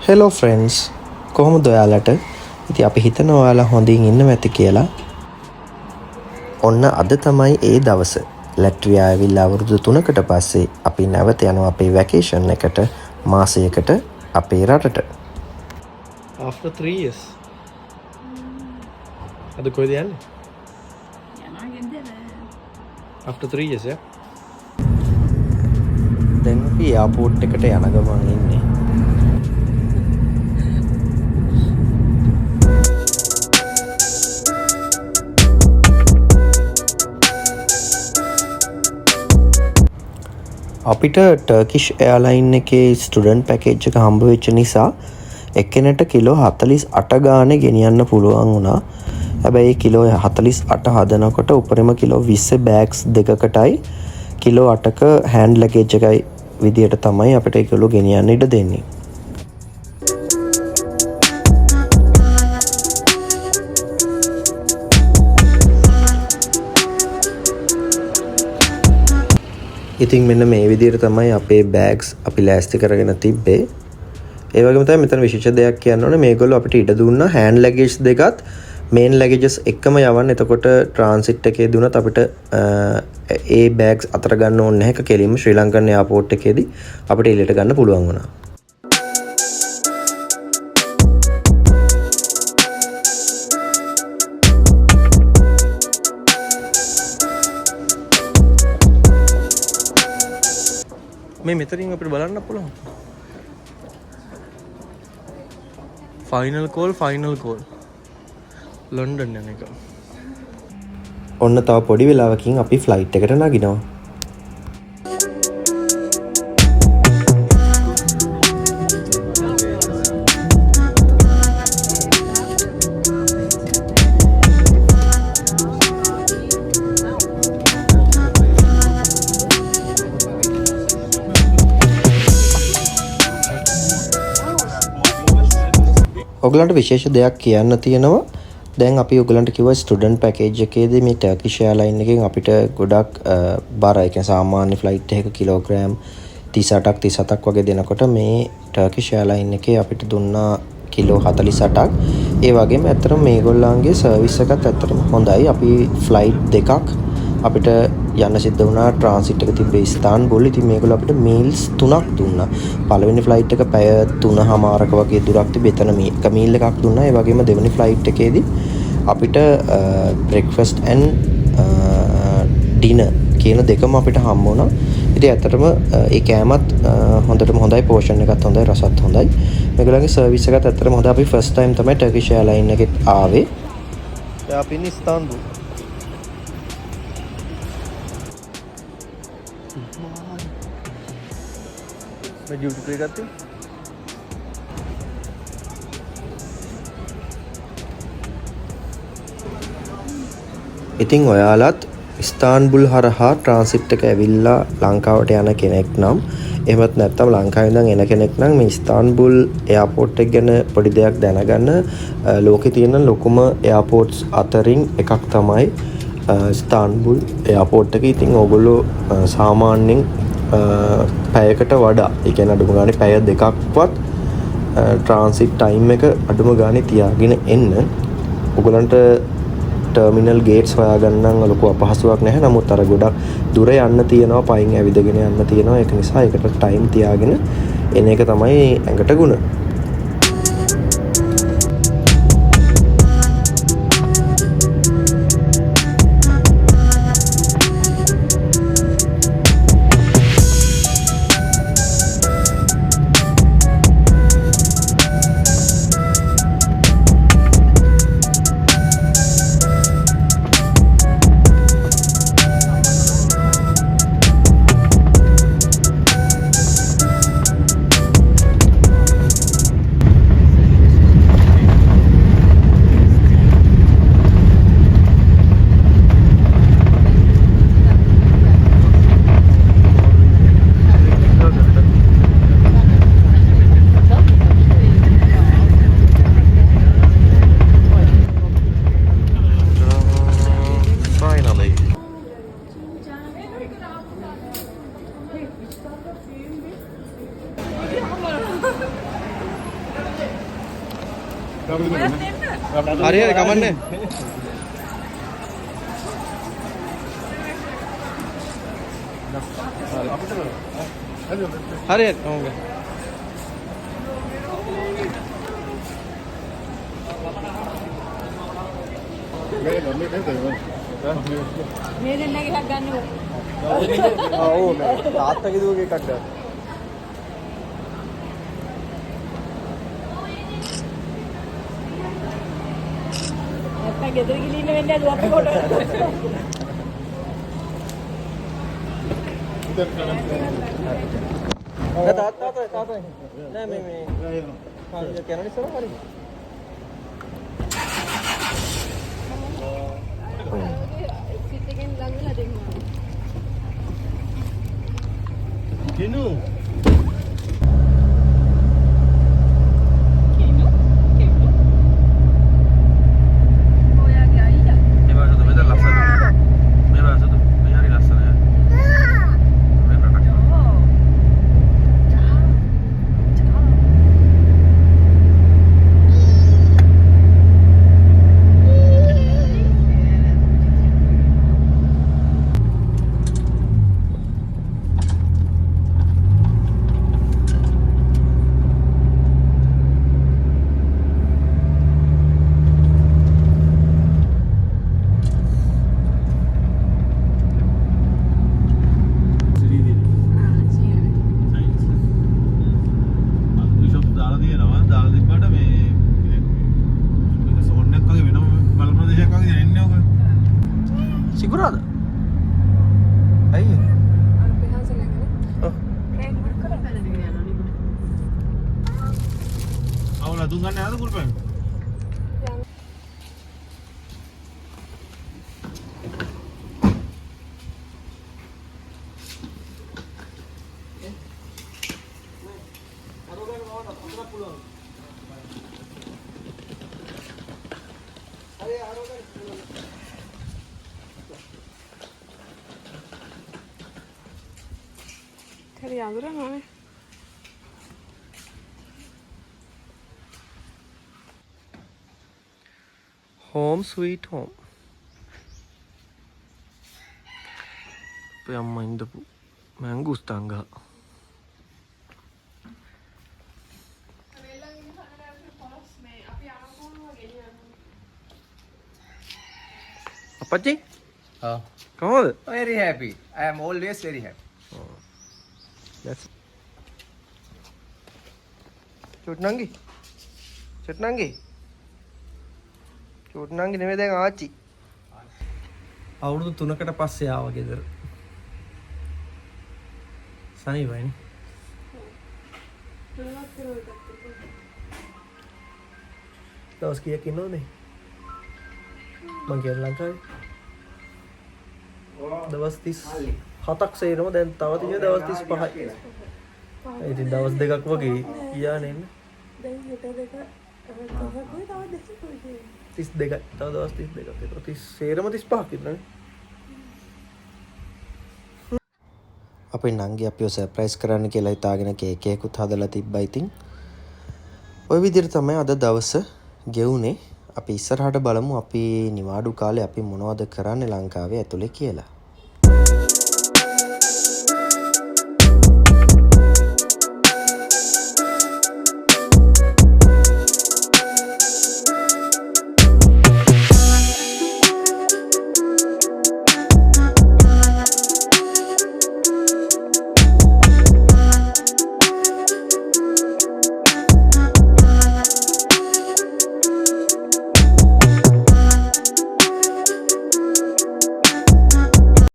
Hello friends, කොහොමද ඔයාලට? ඉතින් අපි හිතන ඔයාලා හොඳින් ඉන්නව ඇති කියලා. ඔන්න අද තමයි ඒ දවස. ලැට්වියා ඇවිල්ලා අවුරුදු 3කට පස්සේ අපි නැවත යනවා අපේ වැකේෂන් එකට මාසයකට අපේ රටට. After 3 years. අද කොහෙද යන්නේ? After 3 years, yeah? දැන් අපි එයාපෝට් එකට යන ගමන් ඉන්නේ. අපිට ටර්කිෂ් එයාලයින් එකේ ස්ටුඩන්ට් පැකේජ් එක හම්බ වෙච්ච නිසා එක්කෙනෙක්ට කිලෝ 48 ගානේ ගෙනියන්න පුළුවන් වුණා. හැබැයි කිලෝ 48 හදනකොට උපරිම කිලෝ 20 බෑග්ස් දෙකකටයි කිලෝ 8ක හෑන්ඩ් ලගේජ් එකයි විදියට තමයි අපිට ඒගොල්ලෝ ගෙනියන්න ඉඩ දෙන්නේ. ඉතින් මෙන්න මේ විදිහට තමයි අපේ බෑග්ස් අපි ලෑස්ති කරගෙන තිබ්බේ. ඒ වගේම තමයි මෙතන විශේෂ දෙයක් කියන්න ඕනේ, මේගොල්ලෝ අපිට ඉඩ දුන්නා හෑන්ඩ් ලගේජ් දෙකත් මේන් ලගේජස් එක්කම යවන්න. එතකොට ට්‍රාන්සිට් එකේදී උනත් අපිට ඒ බෑග්ස් අතර ගන්න ඕනේ නැහැ. ඒක කෙලින්ම ශ්‍රී ලංකන් එයාපෝට් එකේදී අපිට එළියට ගන්න පුළුවන් වුණා. මේ මෙතනින් අපිට බලන්න පුළුවන්. ෆයිනල් කෝල් ලන්ඩන් යන එක. ඔන්න තව පොඩි වෙලාවකින් අපි ෆ්ලයිට් එකට නගිනවා. ඔයගලන්ට විශේෂ දෙයක් කියන්න තියෙනවා. දැන් අපි ඔයගලන්ට කිව්වා ස්ටුඩන්ට් පැකේජ් එකේදී මේ ටර්කිෂ් එයාලයින් එකෙන් අපිට ගොඩක් බර, ඒ කියන්නේ සාමාන්‍ය ෆ්ලයිට් එකක කිලෝග්‍රෑම් 38ක් 37ක් වගේ දෙනකොට මේ ටර්කිෂ් එයාලයින් එකේ අපිට දුන්නා කිලෝ 48ක්. ඒ වගේම ඇත්තටම මේගොල්ලන්ගේ සර්විස් එකත් ඇත්තටම හොඳයි. අපි ෆ්ලයිට් දෙකක් අපිට යන්න සිද්ධ වුණා. ට්‍රාන්සිට් එක තිබ්බේ ඉස්තාන්බුල්. ඉතින් මේගොල්ලෝ අපිට මීල්ස් 3ක් දුන්නා. පළවෙනි ෆ්ලයිට් එක පැය 3:00මාරක වගේ දුරක් තිබ්බේ. එතන එක මීල් එකක් දුන්නා. ඒ වගේම දෙවෙනි ෆ්ලයිට් එකේදී අපිට බ්‍රෙක්ෆාස්ට් ඇන්ඩ් ඩිනර් කියන දෙකම අපිට හම්බ වුණා. ඉතින් ඇත්තටම ඒ කෑමත් හොඳටම හොඳයි, පෝෂන් එකත් හොඳයි, රසත් හොඳයි. මේගොල්ලන්ගේ සර්විස් එකත් ඇත්තටම හොඳයි. අපි ෆස්ට් ටයිම් තමයි ටර්කිෂ් එයාලයින් එකෙත් ආවේ. දැන් අපි ඉන්නේ ඉස්තාන්බුල්. मैं ड्यूटी पे करती हूँ. ඉතින් ඔයාලත් ඉස්තාන්බුල් හරහා ට්‍රාන්සිට් එක ඇවිල්ලා ලංකාවට යන කෙනෙක් නම්, එහෙමත් නැත්නම් ලංකාවේ ඉඳන් එන කෙනෙක් නම් මේ ඉස්තාන්බුල් එයාපෝට් එක ගැන පොඩි දෙයක් දැනගන්න. ලෝකේ තියෙන ලොකුම එයාපෝට්ස් අතරින් එකක් තමයි ඉස්තාන්බුල් එයාපෝට් එක. ඉතින් ඕගොල්ලෝ සාමාන්‍යයෙන් පැයකට වඩා, ඒ කියන්නේ අඩුම ගානේ පැය දෙකක්වත් ට්‍රාන්සිට් ටයිම් එක අඩුම ගානේ තියාගෙන එන්න. ඔයගලන්ට ටර්මිනල් ගේට්ස් හොයාගන්න ලොකු අපහසුයක් නැහැ. නමුත් අර ගොඩක් දුර යන්න තියෙනවා, පයින් ඇවිදගෙන යන්න තියෙනවා. ඒක නිසා ඒකට ටයිම් තියාගෙන එන එක තමයි ඇඟට ගුණ. හරි හරි කමන්නේ. හරි හරි ඕකේ. මේ දෙන්නගේ එකක් ගන්න ඕන. ඔව් මේ තාත්තගේ දුවගේ එකක් ගන්න. නැත්නම් ගෙදර ගිහින් ඉන්න වෙන්නේ දුවත් කොට. තාත්තා නෑ මේ කාලේ කරන ඉස්සර හරි. සිත් එකෙන් ළඟ වෙලා දෙන්නවා. කිනු ඔයාගේ අයියා. ඒ වගේ තමයි ලස්සන. මේ වගේ මේ හරි ලස්සන. සිකුරාද? අයියේ. අර පහස නැගලා. ඔව්. ඒක මොකක් කරලා පැනගෙන යනවා නේ. අවුල දුන් ගන්න ආද කුල්පෙන්? හරි අඳුරනවානේ. Home sweet home. අපේ අම්මා ඉඳපු මැංගුස් තංගා. අපච්චි කොහොමද? Very happy. I am always very happy. චුට්නංගි චුට්නංගි නෙමෙයි දැන් ආච්චි. අවුරුදු 3කට පස්සේ ආවා ගෙදර. සනීපයිනේ. දවස් කීයක් ඉන්නවද? මං කියන ලංකාවේ. දවස් 37ක් සේරම දැන් තව තියෙන දවස් 35යි. ඉතින් දවස් දෙකක් වගේ ගියානේ එන්න. දැන් හිත දෙක කොහොමද තව දෙකක් 32යි. තව දවස් 32ක් විතර. 30 සේරම 35ක් විතරනේ. අපේ නංගි අපිව සර්ප්‍රයිස් කරන්න කියලා හිතාගෙන කේක් එකකුත් හදලා තිබ්බා. ඉතින් ওই විදිහට තමයි අද දවස ගෙවුනේ. අපි ඉස්සරහට බලමු අපි නිවාඩු කාලේ අපි මොනවද කරන්නේ ලංකාවේ ඇතුලේ කියලා.